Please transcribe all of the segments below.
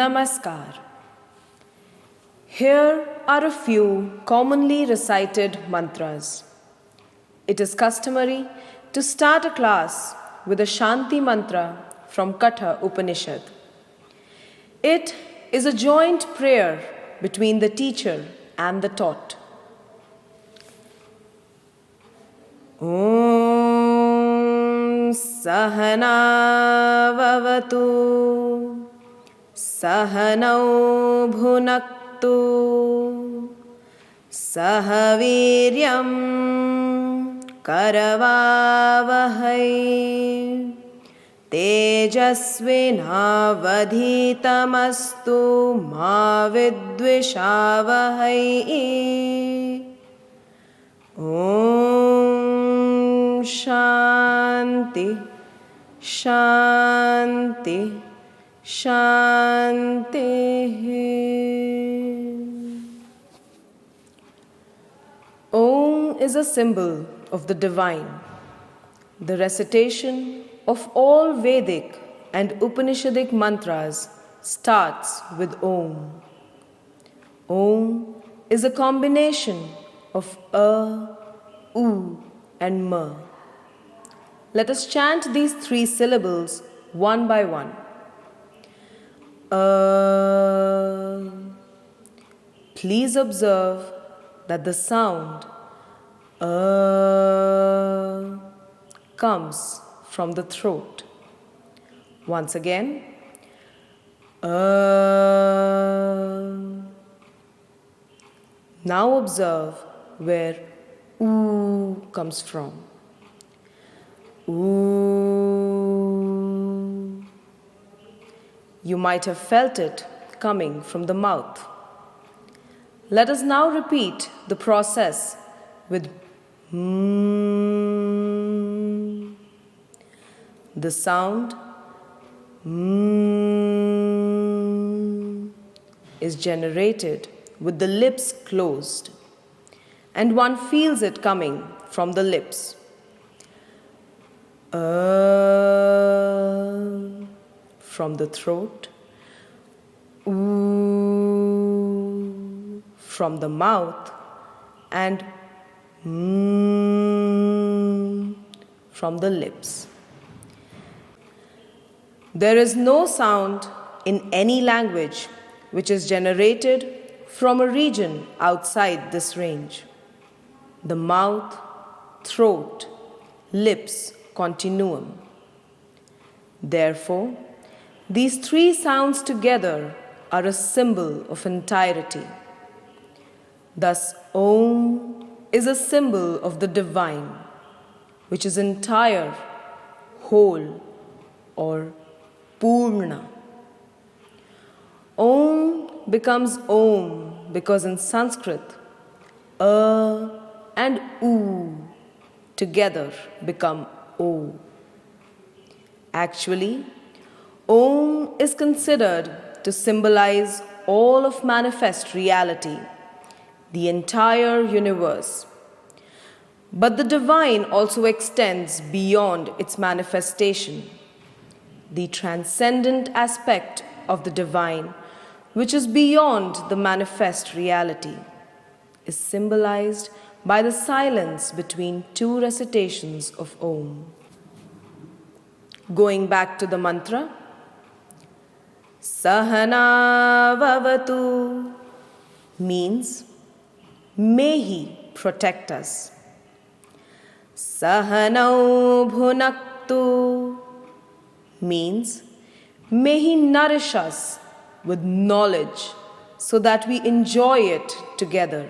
Namaskar. Here are a few commonly recited mantras. It is customary to start a class with a Shanthi Mantra from Katha Upanishad. It is a joint prayer between the teacher and the taught. Om Sahana Vavatu Sahanau Bhunaktu Sahaviryam Karavavahai Tejasvinavadhitamastu ma vidvishavahai. Om Shanti Shanti Shanti. Om is a symbol of the divine. The recitation of all Vedic and Upanishadic mantras starts with Om. Om is a combination of A, U and Ma. Let us chant these three syllables one by one. Please observe that the sound comes from the throat. Once again. Now observe where Oo comes from. Ooh. You might have felt it coming from the mouth. Let us now repeat the process with The sound is generated with the lips closed, and one feels it coming from the lips. From the throat, from the mouth, and from the lips. There is no sound in any language which is generated from a region outside this range. The mouth, throat, lips continuum. Therefore, these three sounds together are a symbol of entirety. Thus, Om is a symbol of the divine, which is entire, whole, or Purna. Om becomes Om because in Sanskrit, A and U together become O. Actually, Om is considered to symbolize all of manifest reality, the entire universe. But the divine also extends beyond its manifestation. The transcendent aspect of the divine, which is beyond the manifest reality, is symbolized by the silence between two recitations of Om. Going back to the mantra, Sahana Vavatu means may He protect us. Sahanau Bhunaktu means may He nourish us with knowledge so that we enjoy it together.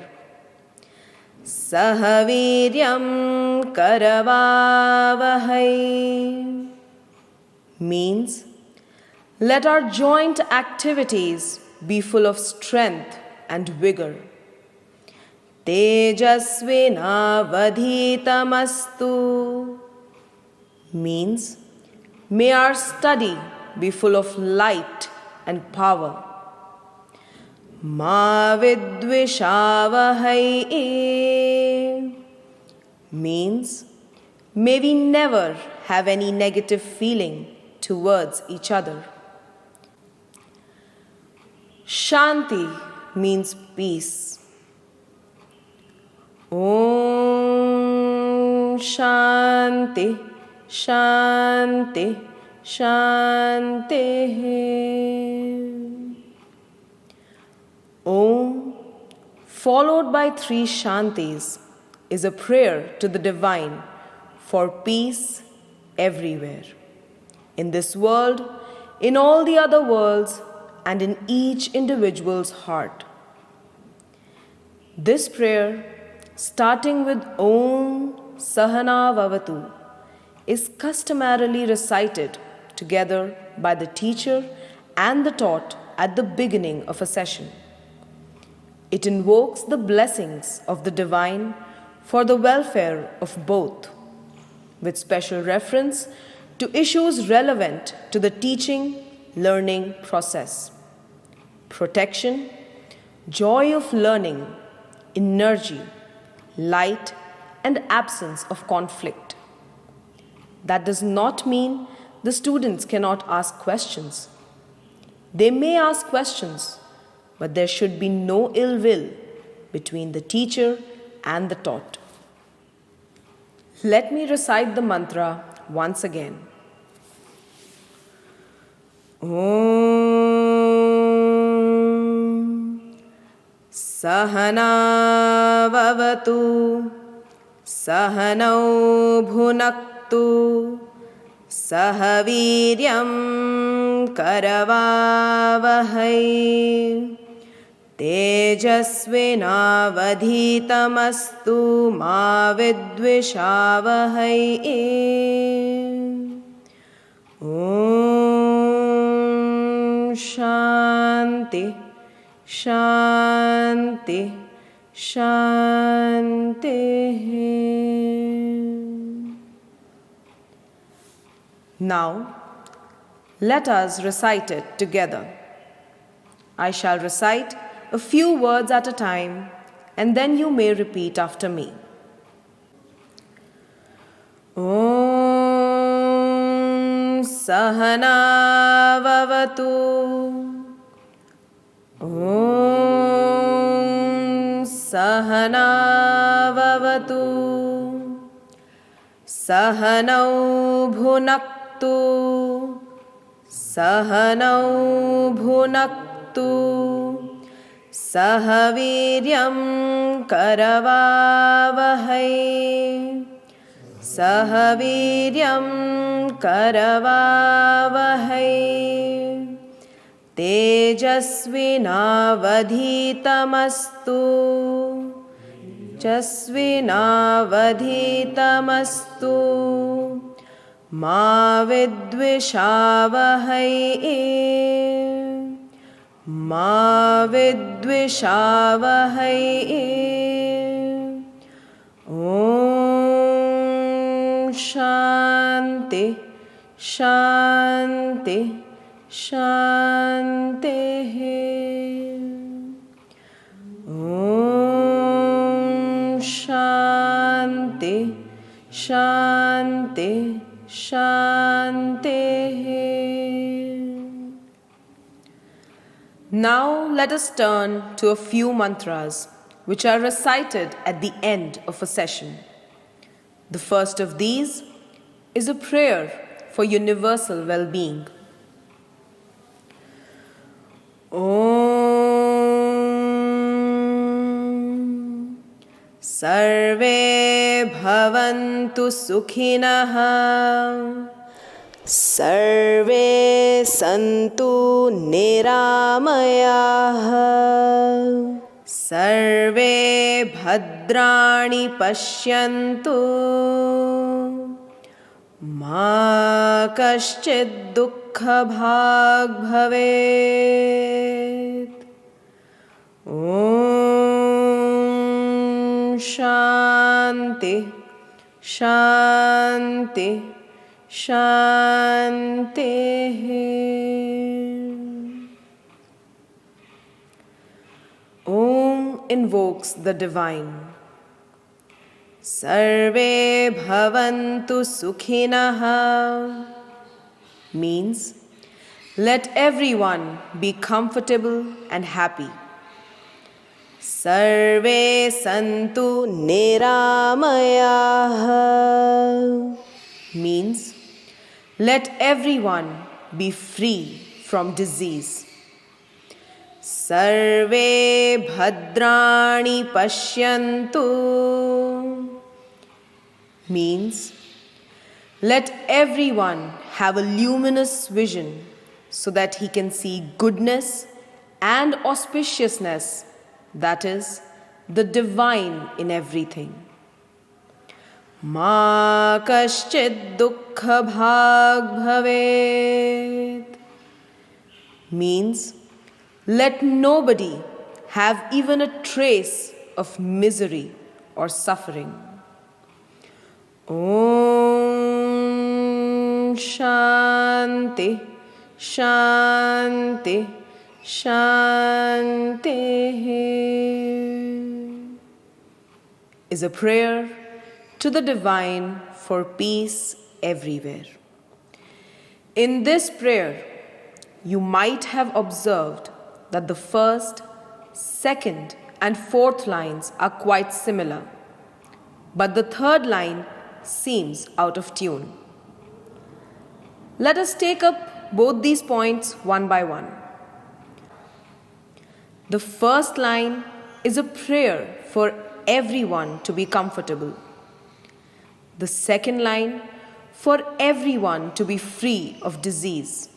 Sahaviryam Karavavahai means let our joint activities be full of strength and vigor. Tejasvinavadhitamastu means may our study be full of light and power. Ma vidvishavahai means may we never have any negative feeling towards each other. Shanti means peace. Om Shanti, Shanti, Shanti. Om, followed by 3 Shantis, is a prayer to the divine for peace everywhere. In this world, in all the other worlds, and in each individual's heart. This prayer, starting with Om Sahana Vavatu, is customarily recited together by the teacher and the taught at the beginning of a session. It invokes the blessings of the divine for the welfare of both, with special reference to issues relevant to the teaching learning process. Protection, joy of learning, energy, light, and absence of conflict. That does not mean the students cannot ask questions. They may ask questions, but there should be no ill will between the teacher and the taught. Let me recite the mantra once again. Om Sahana Vavatu Sahanau Bhunaktu Sahaviryam Karavavahai Tejasvinavadhitamastu ma vidvishavahai. Om Shanti, Shanti, Shanti. Now, let us recite it together. I shall recite a few words at a time, and then you may repeat after me. Om Sahana Vavatu. Om Sahana Vavatu. Sahanau Bhunaktu. Sahanau Bhunaktu. Sahaviryam Karavavahai. Sahaviryam Karavavahai. Tejasvinavadhitamastu. Jasvinavadhitamastu. Ma vidvishavahai. Ma vidvishavahai. Om Shanti, Shanti, Shanti. Om Shanti, Shanti, Shanti. Now let us turn to a few mantras which are recited at the end of a session. The first of these is a prayer for universal well-being. Om Sarve Bhavantu Sukhinah. Sarve Santu Niramayah. Sarve Bhadrani Pashyantu. Ma Kaschid Dukkha Bhag Bhavet. Om Shanti, Shanti, Shanti. Om invokes the divine. Sarve bhavantu sukhinah means Let everyone be comfortable and happy. Sarve santu niramayaha means let everyone be free from disease. Sarve bhadrani pashyantu means let everyone have a luminous vision so that he can see goodness and auspiciousness, that is, the divine in everything. Ma kaschid dukkha bhag bhavet means let nobody have even a trace of misery or suffering. Om Shanti Shanti Shanti is a prayer to the divine for peace everywhere. In this prayer, you might have observed that the first, second, and fourth lines are quite similar, but the third line seems out of tune. Let us take up both these points one by one. The first line is a prayer for everyone to be comfortable. The second line, for everyone to be free of disease.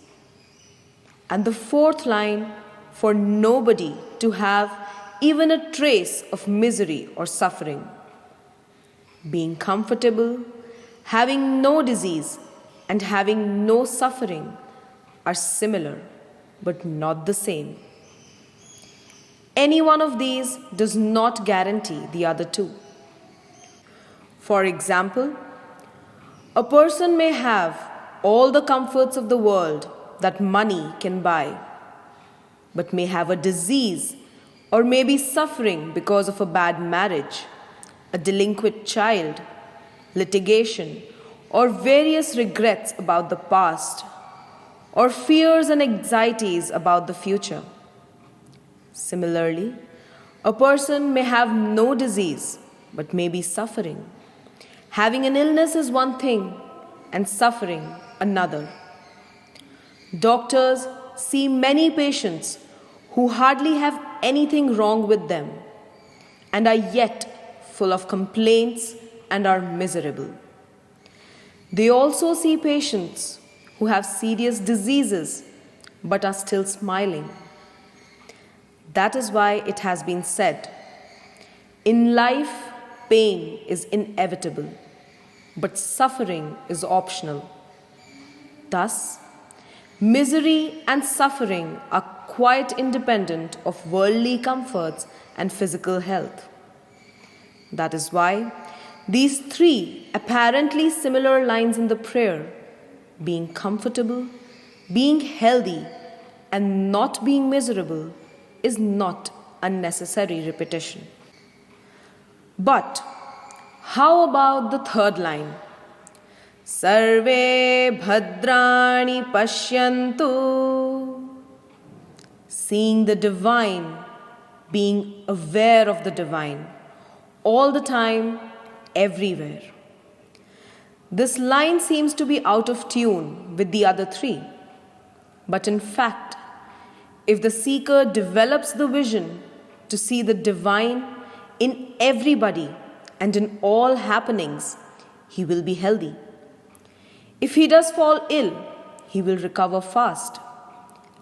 And the fourth line, for nobody to have even a trace of misery or suffering. Being comfortable, having no disease, and having no suffering are similar, but not the same. Any one of these does not guarantee the other two. For example, a person may have all the comforts of the world that money can buy, but may have a disease or may be suffering because of a bad marriage, a delinquent child, litigation, or various regrets about the past, or fears and anxieties about the future. Similarly, a person may have no disease but may be suffering. Having an illness is one thing and suffering another. Doctors see many patients who hardly have anything wrong with them and are yet full of complaints and are miserable. They also see patients who have serious diseases but are still smiling. That is why it has been said, in life, pain is inevitable, but suffering is optional. Thus, misery and suffering are quite independent of worldly comforts and physical health. That is why these three apparently similar lines in the prayer, being comfortable, being healthy, and not being miserable, is not unnecessary repetition. But how about the third line? Sarve bhadrani pashyantu. Seeing the divine, being aware of the divine, all the time, everywhere. This line seems to be out of tune with the other three. But in fact, if the seeker develops the vision to see the divine in everybody and in all happenings, he will be healthy. If he does fall ill, he will recover fast.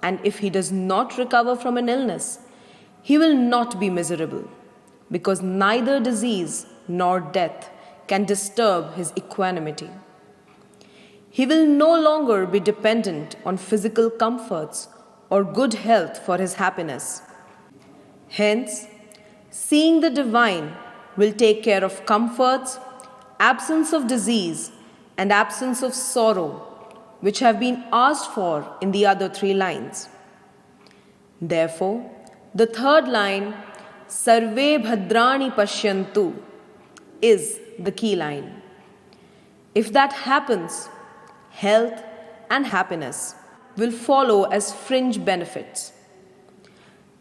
And if he does not recover from an illness, he will not be miserable, because neither disease nor death can disturb his equanimity. He will no longer be dependent on physical comforts or good health for his happiness. Hence, seeing the divine will take care of comforts, absence of disease, and absence of sorrow, which have been asked for in the other three lines. Therefore, the third line, Sarve bhadrani pashyantu, is the key line. If that happens, health and happiness will follow as fringe benefits.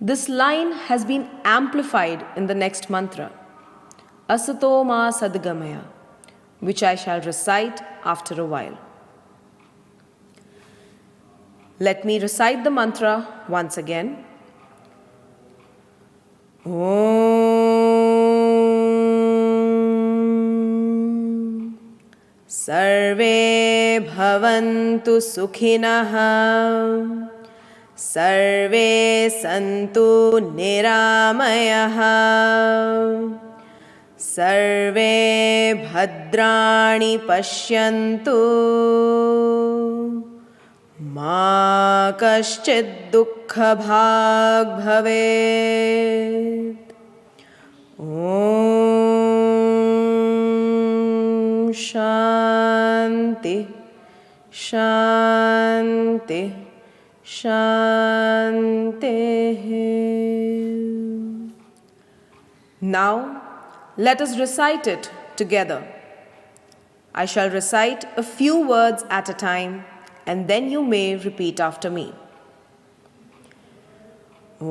This line has been amplified in the next mantra, Asato Ma Sadgamaya, which I shall recite after a while. Let me recite the mantra once again. Om Sarve Bhavantu Sukhinah Sarve Santu Niramayah Sarve Bhadrani Pashyantu Ma Kaschid Dukkha Bhag Bhavet. Om Shanti Shanti Shanti. Now, let us recite it together. I shall recite a few words at a time, and then you may repeat after me. Om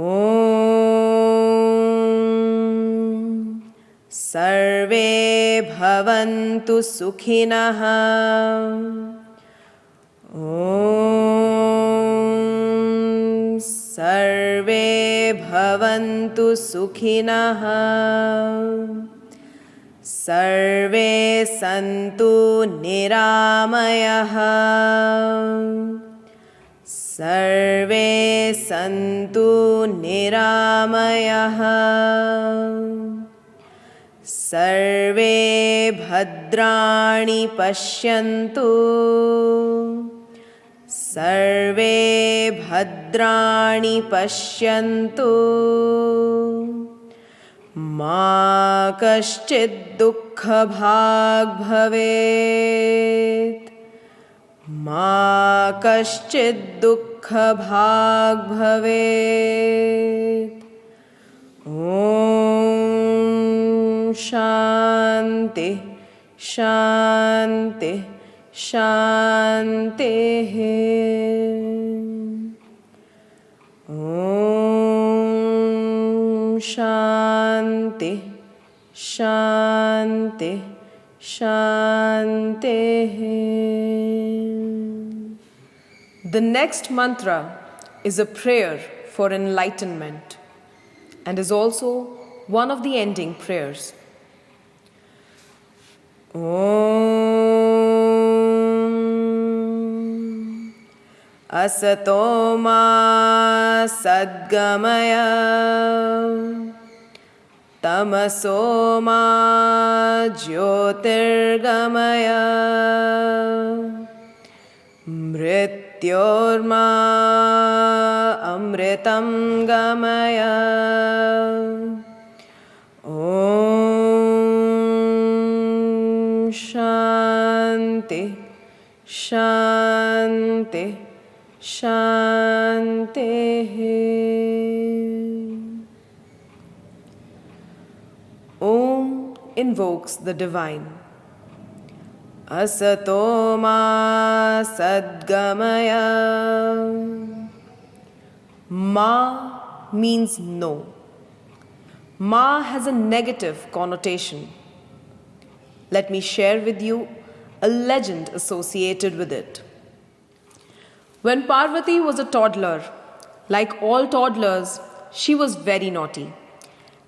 Sarve Bhavantu Sukhinah Om Sarve Bhavantu Sukhinah Sarve Santu Niramayah Sarve Santu Niramayah Sarve Bhadrani Pashyantu Sarve Bhadrani Pashyantu Ma Kaschid Dukkha Bhag Bhavet. Ma Kaschid Dukkha Bhag Bhavet. Om Shanti Shanti Shanti. Om Shanti Shanti Shanti. The next mantra is a prayer for enlightenment and is also one of the ending prayers. Om Asato Ma Sadgamaya Tamaso Ma Jyotirgamaya Mrityorma Amritam Gamaya. Om Shanti Shanti Shanti. Om invokes the divine. Asato Ma Sadgamaya. Ma means no. Ma has a negative connotation. Let me share with you a legend associated with it. When Parvati was a toddler, like all toddlers, she was very naughty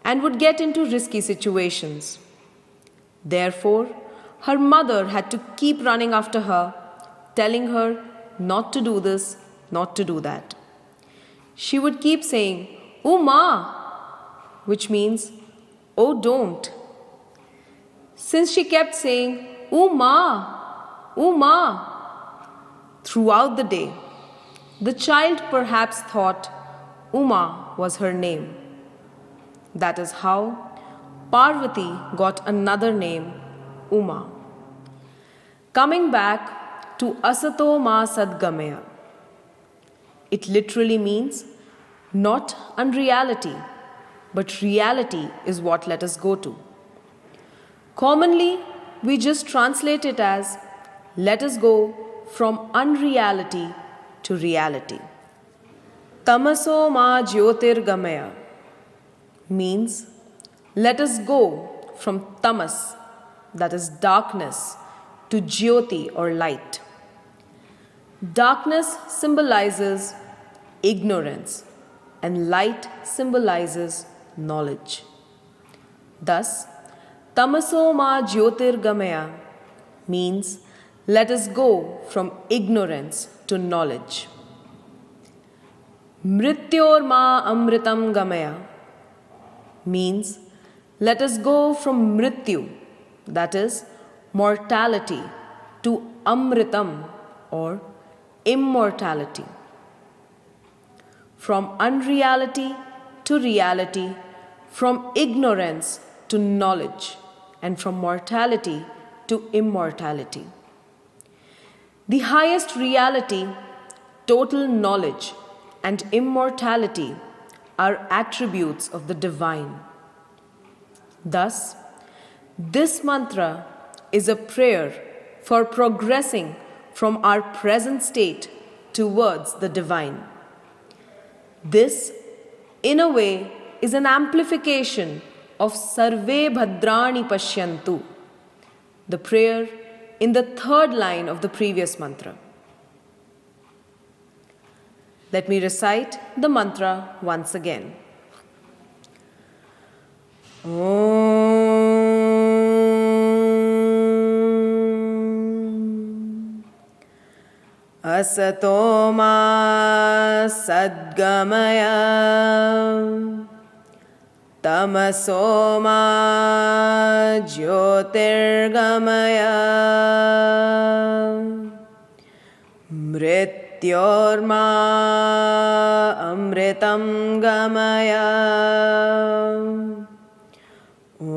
and would get into risky situations. Therefore, her mother had to keep running after her, telling her not to do this, not to do that. She would keep saying, "Oh Ma," which means, "Oh don't." Since she kept saying, "Oh Ma," throughout the day, the child perhaps thought Uma was her name. That is how Parvati got another name, Uma. Coming back to Asato Ma Sadgamaya. It literally means not unreality, but reality is what let us go to. Commonly, we just translate it as let us go from unreality to reality. Tamaso ma jyotirgamaya means let us go from tamas, that is darkness, to jyoti or light. Darkness symbolizes ignorance and light symbolizes knowledge. Thus, tamaso ma jyotirgamaya means let us go from ignorance to knowledge. Mrityor ma amritam gamaya means let us go from mrityu, that is mortality, to amritam or immortality. From unreality to reality, from ignorance to knowledge, and from mortality to immortality. The highest reality, total knowledge, and immortality are attributes of the divine. Thus, this mantra is a prayer for progressing from our present state towards the divine. This, in a way, is an amplification of Sarve Bhadrani Pashyantu, the prayer in the third line of the previous mantra. Let me recite the mantra once again. Om Asato ma sadgamaya Tamaso ma jyotirgamaya Mrityorma amritam gamaya Om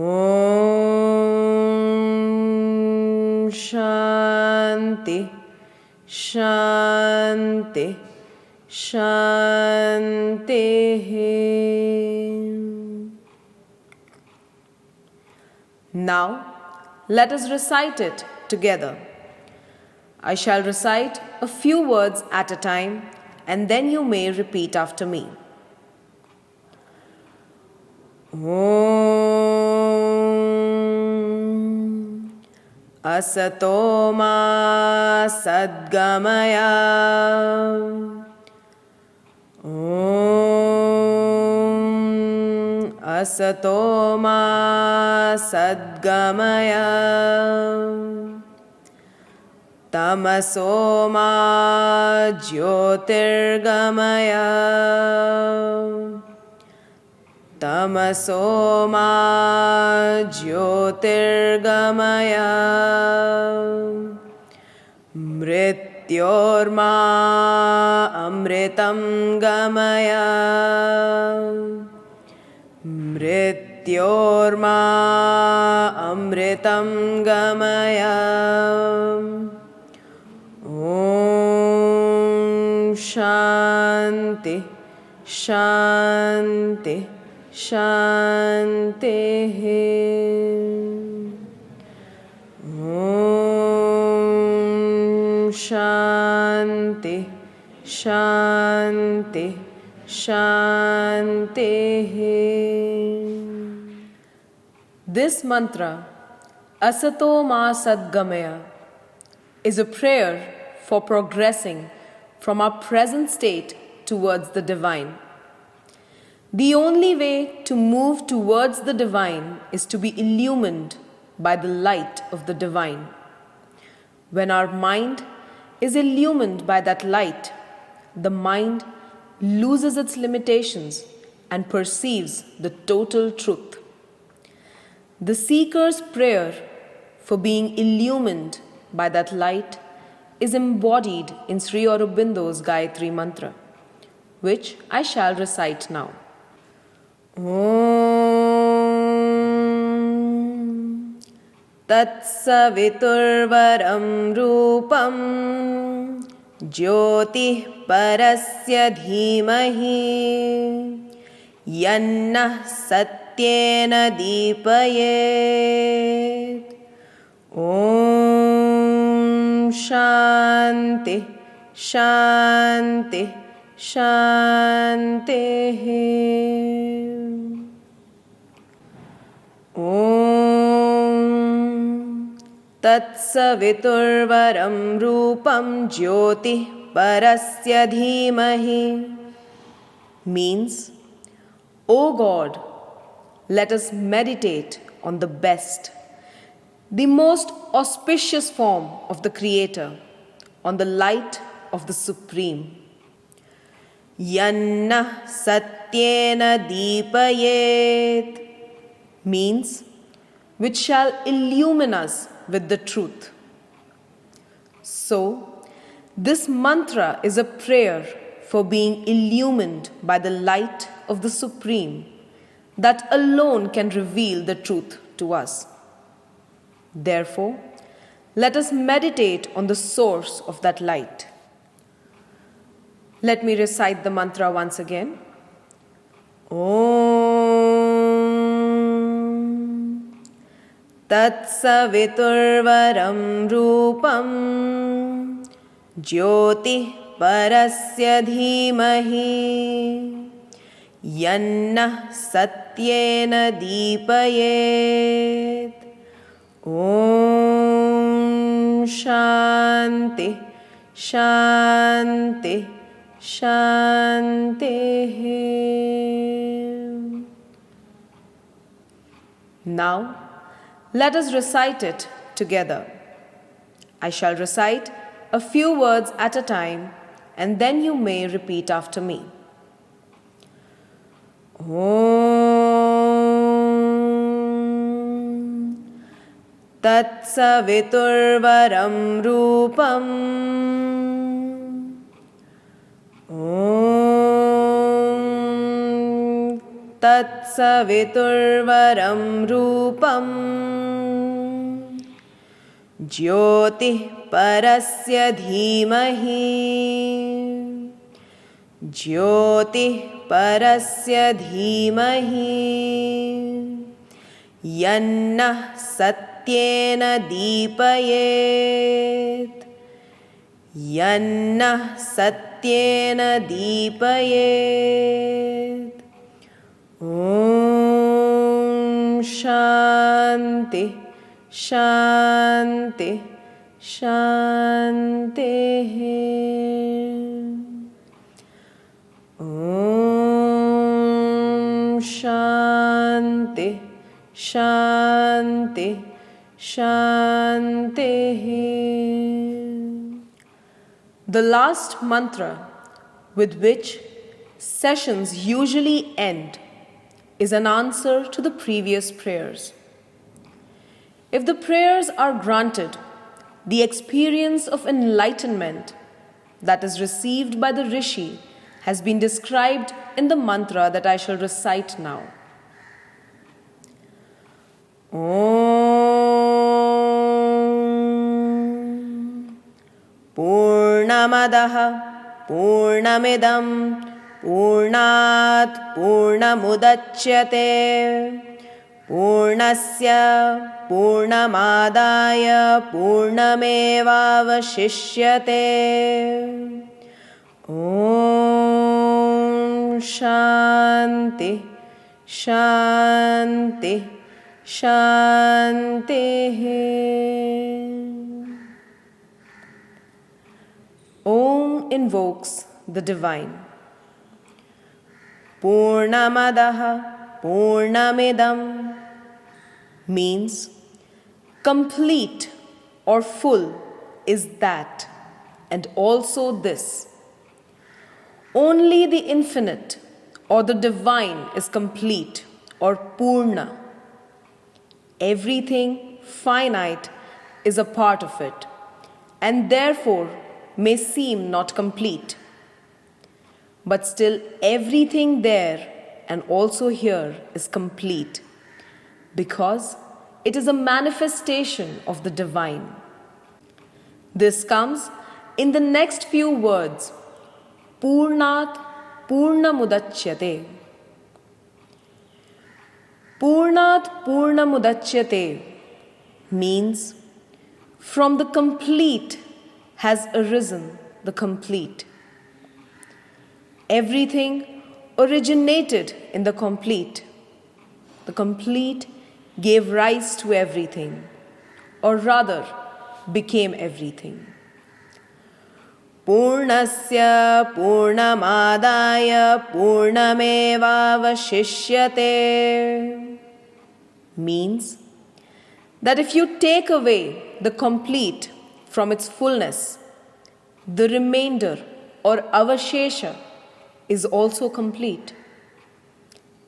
Shanti Shanti Shanti. Now, let us recite it together. I shall recite a few words at a time, and then you may repeat after me. Om Asato ma sadgamaya Om Asato ma sadgamaya Tamaso ma jyotirgamaya Tamaso ma jyotirgamaya Mrityorma amritam gamaya Mrityorma amritam gamaya Om Shanti Shanti Shanti. Om Shanti Shanti Shanti. This mantra, Asato ma sadgamaya, is a prayer for progressing from our present state towards the divine. The only way to move towards the divine is to be illumined by the light of the divine. When our mind is illumined by that light, the mind loses its limitations and perceives the total truth. The seeker's prayer for being illumined by that light is embodied in Sri Aurobindo's Gayatri Mantra, which I shall recite now. Om Tatsaviturvaram Rupam Jyoti Parasya Dhimahi Yannah Satyena Deepayet. Om Shanti Shanti, Shanti. Om Tatsaviturvaram Rupam Jyoti Parasya Dhimahi means, O God, let us meditate on the best, the most auspicious form of the Creator, on the light of the Supreme. Yanna Satyena Deepayet means, which shall illumine us with the truth. So, this mantra is a prayer for being illumined by the light of the Supreme that alone can reveal the truth to us. Therefore, let us meditate on the source of that light. Let me recite the mantra once again. Om Tatsaviturvaram Rupam Jyoti Parasya Dhimahi Yanna Satyena Deepayet. Om Shanti, Shanti, Shanti. Now, let us recite it together. I shall recite a few words at a time, and then you may repeat after me. Om Tatsaviturvaram Rupam. Om Tatsaviturvaram Rupam Jyoti Parasya Dhimahi Jyoti Parasya Dhimahi Yanna Satyena Deepayet Yanna Satyena Deepayet. Om Shanti, Shanti, Shanti. Om Shanti, Shanti, Shanti. The last mantra with which sessions usually end is an answer to the previous prayers. If the prayers are granted, the experience of enlightenment that is received by the Rishi has been described in the mantra that I shall recite now. Om Purnamadaha Purnamidam Purnat Purnamudachyate Purnasya Purnamadaya Purnamevavashishyate. Om Shanti, Shanti, Shanti. Om invokes the divine. Purnamadaha Purnamidam means complete or full is that, and also this. Only the infinite or the divine is complete or Purna. Everything finite is a part of it, and therefore may seem not complete. But still everything there and also here is complete, because it is a manifestation of the divine. This comes in the next few words, Purnat Purnamudachyate. Purnat Purnamudachyate means from the complete has arisen the complete. Everything originated in the complete. The complete gave rise to everything, or rather, became everything. Purnasya Purnamadaya Purnamevavashishyate means that if you take away the complete from its fullness, the remainder or avashesha is also complete.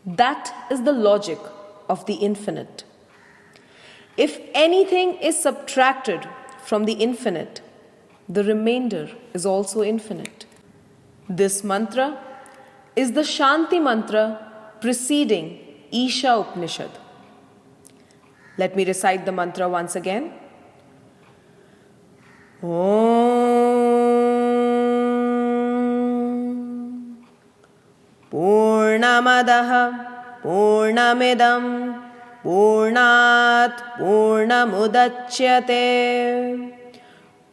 That is the logic of the infinite. If anything is subtracted from the infinite, the remainder is also infinite. This mantra is the Shanthi Mantra preceding Isha Upanishad. Let me recite the mantra once again. Om Purnamadaha Purnamidam Purnat Purnamudachyate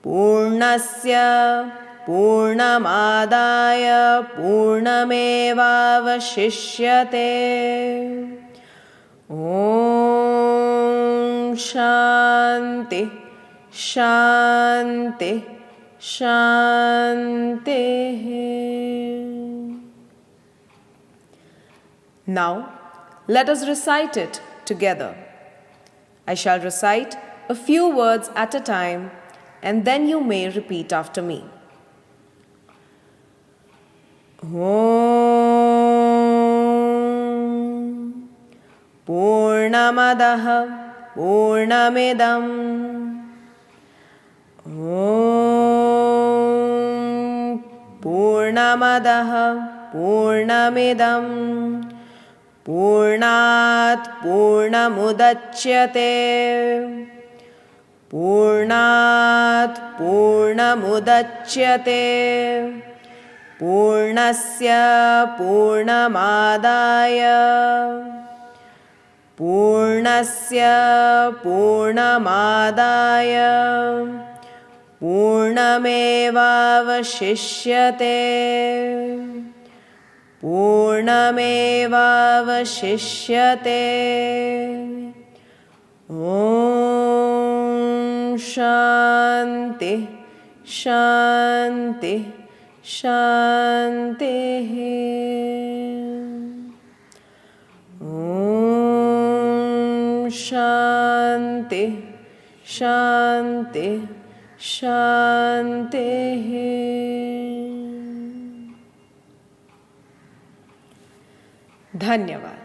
Purnasya Purnamadaya Purnamevavashishyate. Om Shanti Shanti Shanti. Now, let us recite it together. I shall recite a few words at a time, and then you may repeat after me. Om Purnamadaha Purnamidam Om Purnamadaha Purnamidam Purnat Purnamudachyate Purnat Purnamudachyate Purnasya Purnamadaya Purnasya Purnamadaya Purnamevavashishyate Purnamevavashishyate. Om Shanti Shanti Shanti. Om Shanti Shanti Shanti. Dhanyavad.